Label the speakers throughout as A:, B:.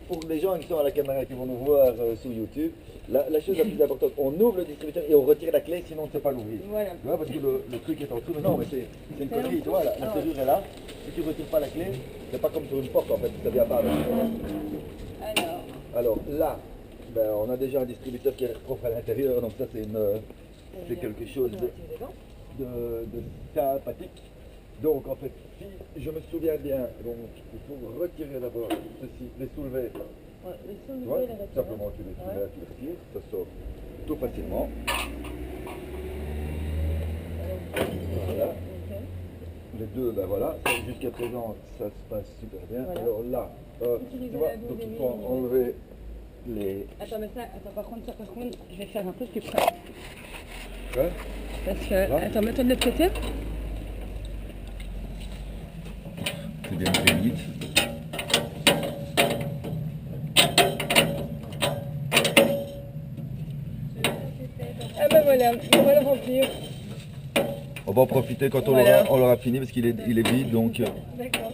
A: pour les gens qui sont à la caméra, qui vont nous voir sur YouTube, la chose la plus importante, on ouvre le distributeur et on retire la clé, sinon on ne sait pas l'ouvrir.
B: Voilà.
A: Tu vois, parce que le truc est en dessous. Non, mais c'est une connerie, tu vois, la serrure est là. Si tu ne retires pas la clé, c'est pas comme sur une porte en fait, ça vient pas avec. Alors là, ben, on a déjà un distributeur qui est propre à l'intérieur, donc ça c'est quelque chose de sympathique. Donc en fait, si je me souviens bien, donc il faut retirer d'abord ceci, les soulever.
B: Ouais, les soulever,
A: Tu vois,
B: les retirer.
A: simplement tu les soulèves, tu les retires, ça sort tout facilement. Voilà. Les deux, ben voilà, jusqu'à présent ça se passe super bien.
B: Voilà.
A: Alors là, tu vois, donc il faut enlever les...
B: Attends, mais ça, par contre, je vais faire un peu plus près.
A: Ouais.
B: Parce que,
A: Là.
B: attends, mets-toi de l'autre côté.
A: C'est bien fait vite.
B: Ah ben voilà, on va le remplir.
A: On va en profiter quand
B: Voilà.
A: on l'aura fini parce qu'il est vide, donc
B: D'accord.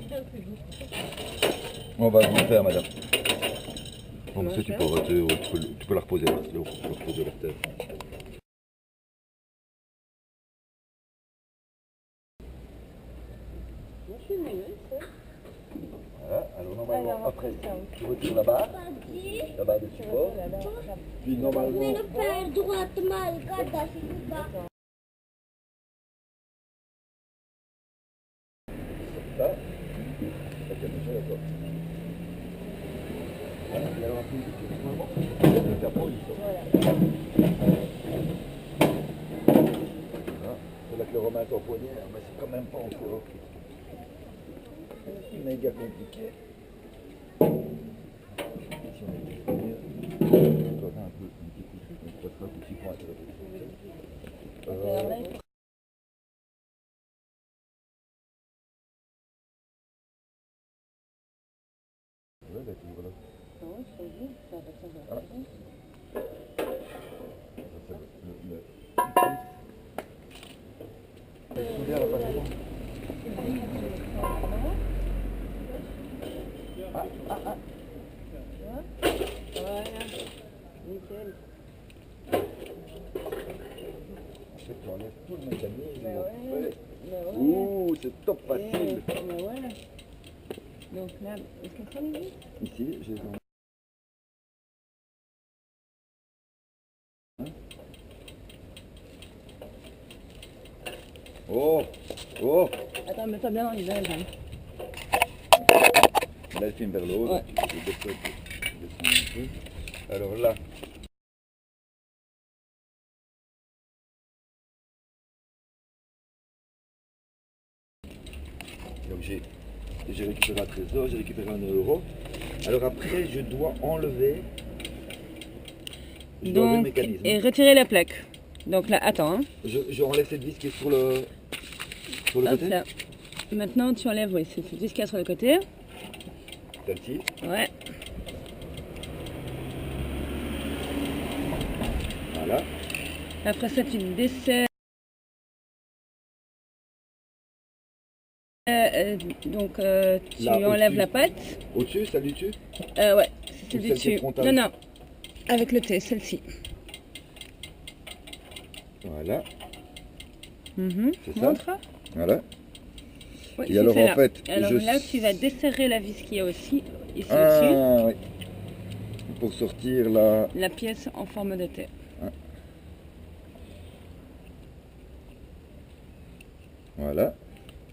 A: on va vous le faire, madame. Bon,
B: Comment
A: ça,
B: je
A: tu
B: fais
A: peux la reposer là, tu peux la reposer par terre.
B: Moi, je suis nulle,
A: Voilà, alors normalement,
B: Alors,
A: après,
B: ça.
A: tu retires la barre de support, puis normalement,
C: पैर droite mal करता सीधा
A: ça, ça tient déjà, d'accord. Voilà, et alors après, normalement, le capot, il sort. Voilà, c'est là que le romain est empoigné, mais c'est quand même pas encore méga compliqué. Si on est disponible, on doit un peu un petit coup de truc, mais ça sera un petit point. Ouais, bah, voilà. Voilà. Ça, c'est le souder à la façon.
B: Voilà. Nickel.
A: Tu enlèves tout le mécanisme.
B: Ben ouais. Ben ouais.
A: Ouh, c'est top facile.
B: Ben ouais. Donc là, est-ce qu'on prend les vis?
A: Ici, j'ai... Oh, oh.
B: Attends, mets-toi bien dans les ailes. Hein.
A: Là, elle filme vers le haut.
B: Ouais.
A: Donc je descends un peu. Alors là, donc j'ai récupéré un trésor, j'ai récupéré 1 euro. Alors après, je dois enlever, le
B: Donc,
A: mécanisme.
B: et retirer la plaque. Donc là, attends. Hein.
A: Je enlève cette vis qui est sur le
B: Hop
A: côté.
B: là. Maintenant, tu enlèves, oui, c'est juste qu'il y a sur le côté.
A: Celle-ci.
B: Ouais.
A: Voilà.
B: Après ça, tu desserres. Tu
A: Là,
B: enlèves
A: au-dessus.
B: la pâte.
A: Au-dessus, celle du dessus.
B: Ouais, c'est
A: Ou
B: du
A: celle qui est
B: dessus.
A: frontale.
B: Non, non. Avec le thé, celle-ci.
A: Voilà. C'est ça.
B: Montre.
A: Voilà.
B: Ouais,
A: Et
B: c'est
A: alors, en
B: celle-là.
A: fait,
B: Alors
A: je-
B: là, tu vas desserrer la vis qu'il y a aussi, ici au-dessus.
A: Ah, oui. Pour sortir la...
B: La pièce en forme de thé.
A: Voilà.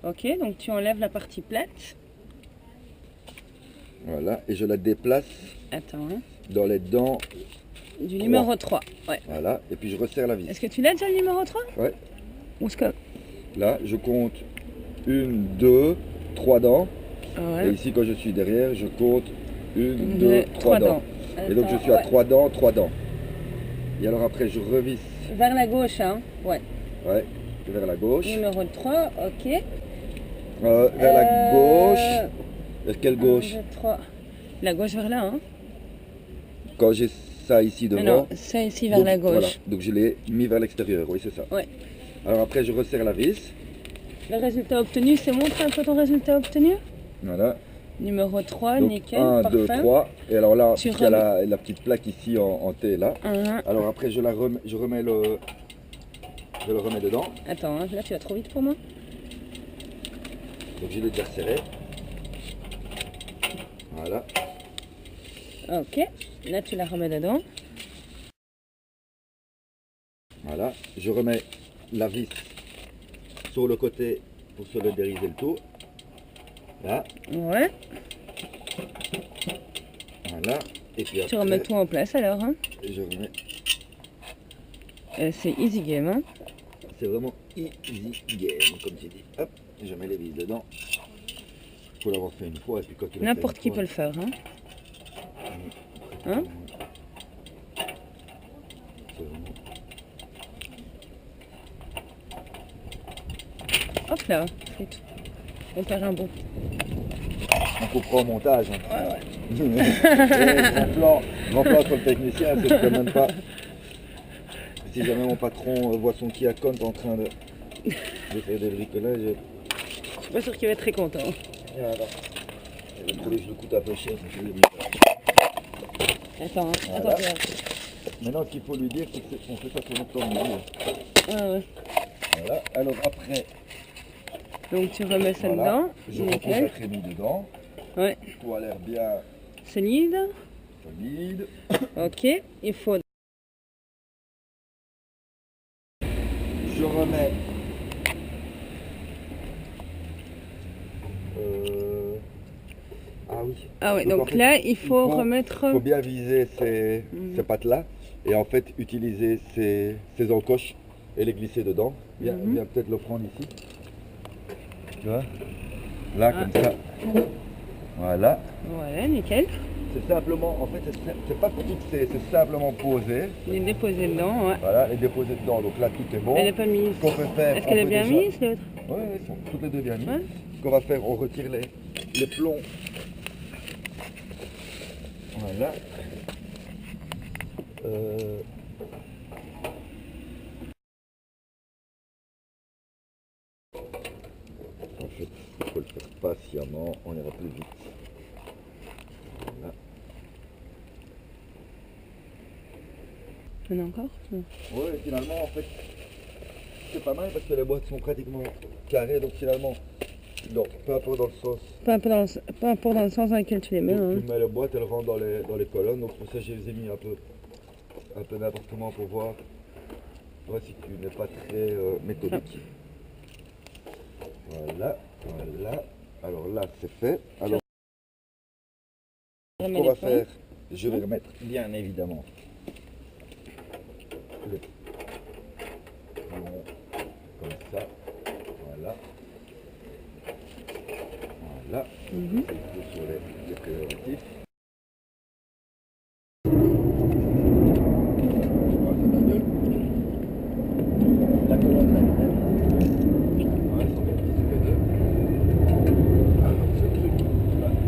B: Ok, donc tu enlèves la partie plate.
A: Voilà. Et je la déplace
B: Attends, hein.
A: dans les dents.
B: Du numéro 3. Ouais.
A: Voilà. Et puis je resserre la vis.
B: Est-ce que tu l'as déjà le numéro 3?
A: Ouais.
B: Ou est-ce que...
A: Là, je compte 1, 2, 3 dents.
B: Ouais.
A: Et ici, quand je suis derrière, je compte 1, 2,
B: Deux,
A: 3 dents. Et donc, je
B: Attends,
A: suis à
B: ouais.
A: 3 dents, 3 dents. Et alors après, je revisse.
B: Vers la gauche, hein. Ouais.
A: Ouais. Vers la gauche.
B: Numéro 3, ok.
A: Vers la gauche. Vers quelle gauche?
B: 1, 2, 3. La gauche vers là, hein.
A: Quand j'ai ça ici devant.
B: Non, ça ici vers
A: donc,
B: la gauche.
A: Voilà. Donc je l'ai mis vers l'extérieur, oui c'est ça.
B: Ouais.
A: Alors après je resserre la vis.
B: Le résultat obtenu, c'est montre un peu ton résultat obtenu.
A: Voilà.
B: Numéro 3,
A: Donc,
B: nickel,
A: 1,
B: parfait.
A: 2, 3. Et alors là,
B: Tu
A: il y a la petite plaque ici en T là. Alors après, je remets je le remets dedans.
B: Attends, hein, là tu vas trop vite pour moi.
A: Donc je l'ai déjà resserré. Voilà.
B: Ok, là tu la remets dedans.
A: Voilà. Je remets la vis sur le côté pour solidariser le tout. Là.
B: Ouais,
A: Voilà. Et puis
B: tu remets tout en place alors. Hein.
A: je remets.
B: C'est easy game. Hein.
A: C'est vraiment easy game, comme tu dis. Hop, je mets les vis dedans. Il faut l'avoir fait une fois et puis quand tu l'as fait
B: N'importe
A: une
B: qui
A: fois,
B: peut le faire. Hein. Hein?
A: c'est vraiment-
B: Hop là, flûte. On perd un bon.
A: On coupera au montage. Hein.
B: Ouais, ouais.
A: Grand plan sur le technicien, c'est quand même pas. Si jamais mon patron voit son Kia Kont en train de faire des bricolages,
B: Je suis pas sûr qu'il va être très content.
A: voilà. Il va trouver que je le coûte un peu cher. Ça fait des bricolages.
B: Attends, hein.
A: Voilà.
B: Attends, regarde.
A: Maintenant, ce qu'il faut lui dire, c'est qu'on fait ça sur notre temps de midi.
B: Ouais, ouais.
A: Voilà. Alors après,
B: Donc tu remets ça
A: voilà,
B: dedans.
A: je repose la
B: Nickel.
A: crémie dedans.
B: Ouais.
A: Tout a l'air bien
B: Solide.
A: solide.
B: Ok. Il faut.
A: Je remets ah oui.
B: Ah ouais,
A: Donc,
B: donc
A: en fait,
B: là il faut remettre.
A: Il faut bien viser ces
B: Mhm.
A: pattes-là et en fait utiliser ces encoches et les glisser dedans. Viens,
B: Mhm.
A: viens peut-être le prendre ici. Tu vois? Là,
B: Ah.
A: comme ça. Voilà.
B: Voilà, nickel.
A: C'est simplement, en fait, c'est pas fixé, c'est simplement posé.
B: Il est déposé dedans, ouais.
A: Voilà, et déposé dedans. Donc là, tout est bon.
B: Elle n'est pas mise.
A: Ce qu'on peut faire.
B: Est-ce qu'elle
A: on
B: est
A: peut
B: bien
A: déjà-
B: mise l'autre?
A: Oui, elles sont toutes les deux bien mises.
B: Ouais.
A: Ce qu'on va faire, on retire les plombs. Voilà. En fait, il faut le faire patiemment, on ira plus vite. Voilà.
B: Il y en a encore? Non.
A: Ouais, finalement, en fait, c'est pas mal parce que les boîtes sont pratiquement carrées, donc finalement, donc, peu importe dans le sens,
B: Peu importe dans le sens dans lequel tu les mets. Hein.
A: tu mets la boîte, elle rentre dans les colonnes, donc pour ça, je les ai mis un peu n'importe comment pour voir si tu n'es pas très méthodique. Voilà, voilà. Alors là, c'est fait. Alors, ce
B: Remets
A: qu'on
B: les
A: va
B: points.
A: faire, je vais remettre bien évidemment les plombs comme ça. Voilà. Voilà.
B: Mhm.
A: C'est sur les préservatifs. La colonne là, ouais, sont bien petits tous les deux. Alors, ce truc,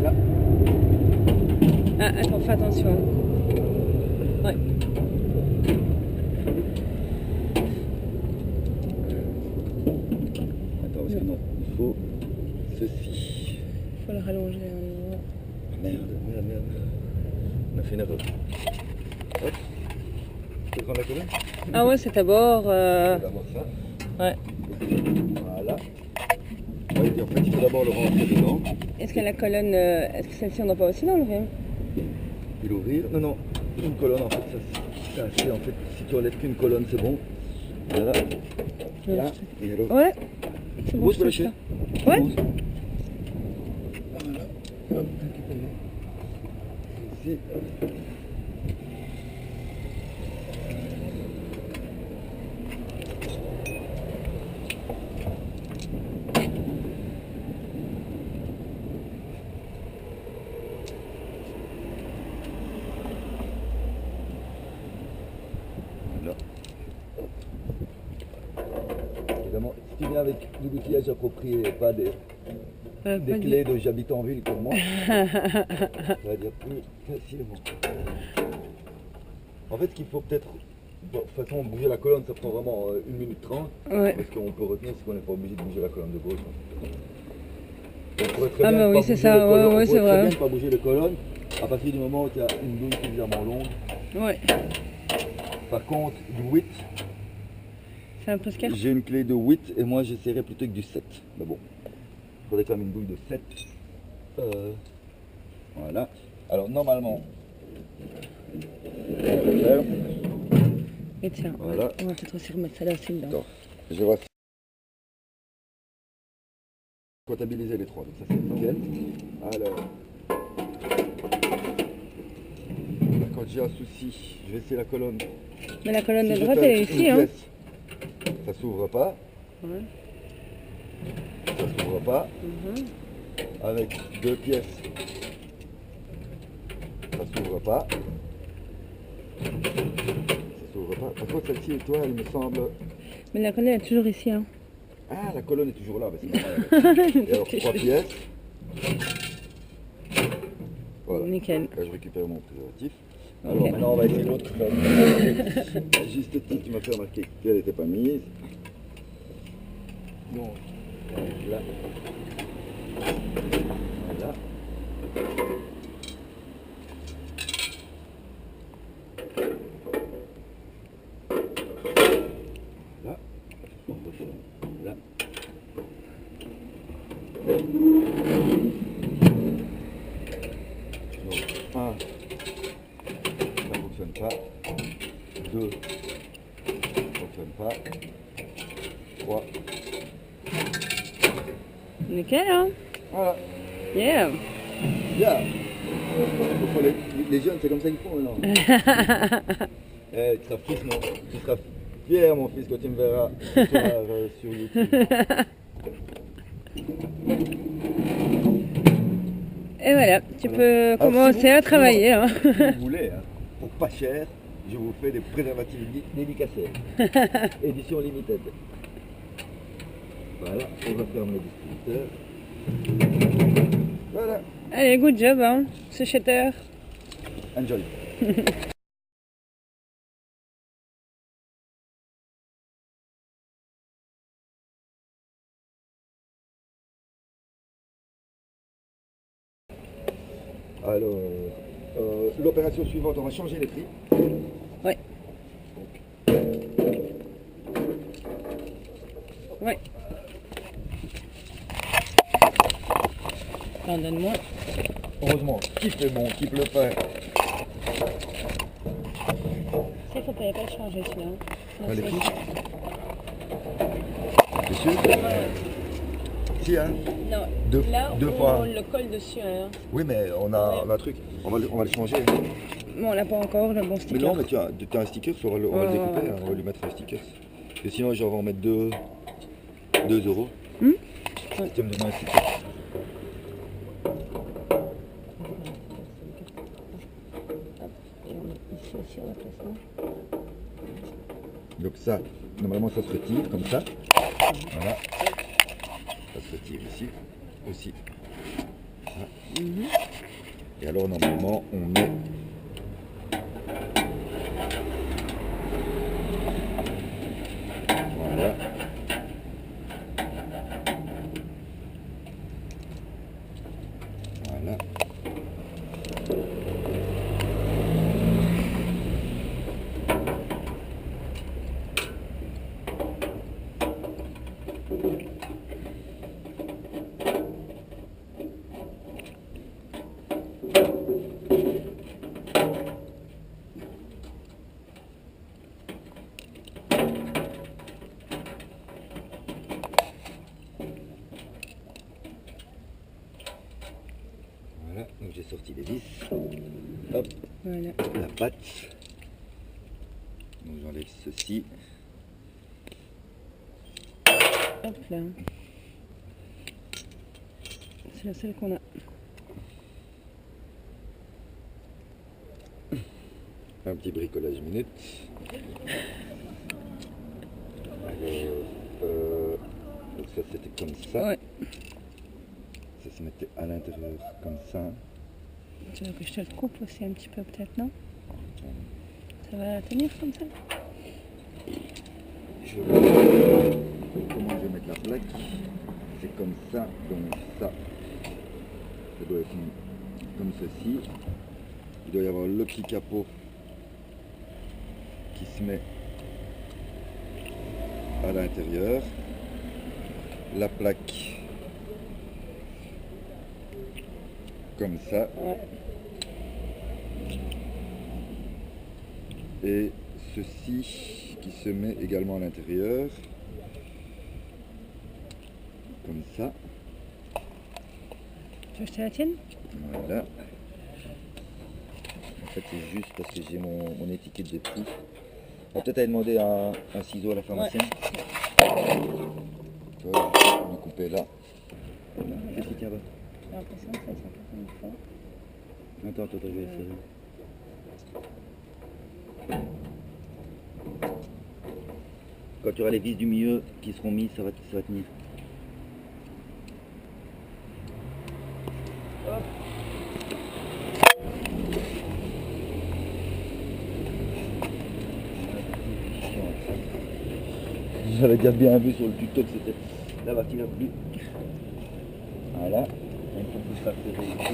A: là,
B: Ah, attends, fais attention. Ouais.
A: attends, parce que non, il faut ceci.
B: Il faut le rallonger. Hein.
A: Merde. On a fait une erreur. Hop. Tu peux prendre la colonne?
B: Ah ouais, c'est d'abord.
A: D'abord ça.
B: Ouais.
A: Voilà. Ouais, et en fait, il faut d'abord le rentrer dedans.
B: Est-ce que la colonne. Est-ce que celle-ci on doit pas aussi l'enlever?
A: Et l'ouvrir. Non, non. Une colonne, en fait, ça c'est assez. En fait, si tu enlèves qu'une colonne, c'est bon. Voilà. Là. Et alors.
B: Ouais. C'est bon,
A: Vous
B: je
A: peux
B: touche
A: lâcher.
B: ça. Ouais.
A: Voilà. Hop, récupérez. Ici. Voilà. Évidemment, si tu viens avec de l'outillage approprié et pas des
B: Pas
A: clés de j'habite en ville comme moi, ça va dire plus facilement. En fait, ce qu'il faut peut-être, bon, de toute façon, bouger la colonne, ça prend vraiment 1 minute 30.
B: Ouais.
A: Parce qu'on peut retenir, c'est qu'on n'est pas obligé de bouger la colonne de gauche. On pourrait très
B: Ah
A: bien
B: bah
A: pas
B: oui, c'est
A: bouger
B: ça,
A: les colonnes,
B: ouais,
A: on
B: c'est
A: pourrait très
B: vrai.
A: bien pas bouger les colonnes à partir du moment où il y a une douille suffisamment longue.
B: Ouais,
A: Par contre, du 8,
B: c'est un peu scare.
A: j'ai une clé de 8 et moi j'essaierai plutôt que du 7. Mais bon, il faudrait quand même une douille de 7. Voilà. Alors normalement, on va faire.
B: Et tiens,
A: Voilà.
B: on va peut-être aussi remettre ça là aussi dedans.
A: Attends, je vais voir si comptabiliser les trois, donc ça c'est nickel. Alors, quand j'ai un souci, je vais essayer la colonne.
B: Mais la colonne
A: Si
B: de
A: je
B: droite,
A: fais
B: elle est
A: une
B: ici, hein.
A: pièce, ça s'ouvre pas,
B: Ouais.
A: ça s'ouvre pas.
B: Mhm.
A: Avec deux pièces, ça s'ouvre pas. Ça s'ouvre pas. Par contre, celle-ci, toi, elle me semble.
B: Mais la colonne est toujours ici, hein.
A: Ah, la colonne est toujours là. Bah, c'est normal. Et alors, trois pièces. Voilà.
B: Nickel.
A: Là, je récupère mon préservatif.
B: Ok.
A: Alors, maintenant, on va essayer l'autre. Juste petite, tu m'as fait remarquer qu'elle n'était pas mise. Donc, là. Voilà. Là. On refait là. Donc, 1, ça ne fonctionne pas. 2, ça ne fonctionne pas. 3.
B: Nickel, hein.
A: Voilà.
B: Yeah.
A: Bien. Les jeunes, c'est comme ça qu'ils font maintenant. Tu seras fier, tu seras fier, mon fils, quand tu me verras ce soir, sur YouTube.
B: Et voilà, tu
A: Voilà.
B: peux
A: Alors,
B: commencer
A: si vous-
B: à travailler, hein.
A: Si vous voulez, hein, pour pas cher, je vous fais des préservatifs dédicacés. Édition limited. Voilà, on va fermer le distributeur. Voilà,
B: Allez, good job, hein, ce shatter.
A: enjoy. Alors, l'opération suivante, on va changer les prix.
B: Ouais. Ouais. Pardonne-moi.
A: Heureusement, qui fait bon, qui le fait.
B: C'est faut pas le changer celui-là.
A: Ah, les prix. C'est sûr? Si, hein?
B: Non,
A: Deux-
B: là,
A: deux
B: on
A: fois.
B: le colle dessus. Hein.
A: Oui, mais on a un truc. On va le changer.
B: Bon, on l'a pas encore, le bon
A: Mais
B: sticker.
A: non, mais tu as un sticker, on va le
B: Ouais,
A: découper,
B: ouais,
A: hein, on va lui mettre un sticker. Et sinon, je vais en mettre 2 euros.
B: Hmm?
A: Si tu me donnes un sticker.
B: Et on met ici aussi, on va placer.
A: Donc ça, normalement, ça se retire comme ça. Voilà. Ça se retire ici aussi. Voilà. Et alors, normalement, on met... Voilà. Voilà. Voilà, donc j'ai sorti les vis. Hop,
B: Voilà.
A: la patte. Donc j'enlève ceci.
B: Hop là. C'est la seule qu'on a.
A: Un petit bricolage minute. Alors, donc ça c'était comme ça.
B: Ouais.
A: Ça se mettait à l'intérieur comme ça.
B: Tu veux que je te le coupe aussi un petit peu peut-être, non? Ça va tenir comme ça?
A: Je vais voir comment je vais mettre la plaque. C'est comme ça, donc ça. ça doit être comme ceci. Il doit y avoir le petit capot qui se met à l'intérieur, la plaque comme ça,
B: Ouais.
A: et ceci qui se met également à l'intérieur, comme ça.
B: Tu veux que je te la tienne?
A: Voilà. En fait, c'est juste parce que j'ai mon étiquette de prix. On va peut-être aller demander un ciseau à la pharmacienne. Tu vois, on va couper là. Qu'est-ce qu'il y a là?
B: J'ai l'impression que ça tient pas comme il faut.
A: Attends, je vais essayer. Quand tu auras les vis du milieu qui seront mises, ça va tenir. Hop. J'avais déjà bien vu sur le tuto que c'était la partie la plus. Voilà. Une fois que ça fait ici.